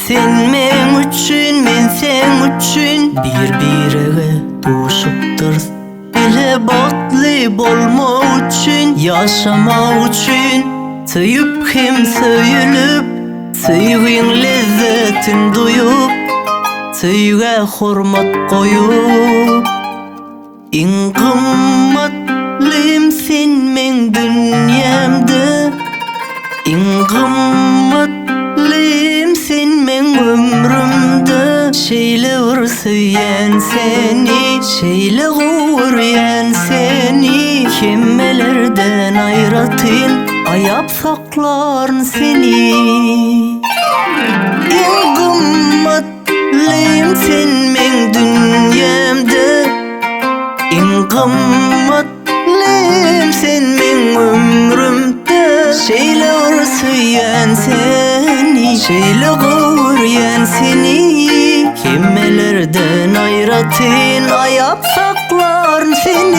Sen men üçün, men sen üçün bir-birege duşupdyr. Bile batly bolma üçün, yaşama üçün, söýüp hem söýülüp, söýgüň lezzetin duyup, söýge hormat goýup. Iň gymmatlym sen men dünýämde, iň gymmatlym sen men ömrümde. Şeýle bir söýýän seni, şeýle gowurýan seni, hemmelerden aýratyn, aýap saklaryn seni. Iň gymmatlym sen men dünýämde, iň gymmatlym sen men ömrümde. Şeýle bir söýýän seni, şeýle gowurýan seni, hemmelerden aýratyn, aýap saklaryn seni.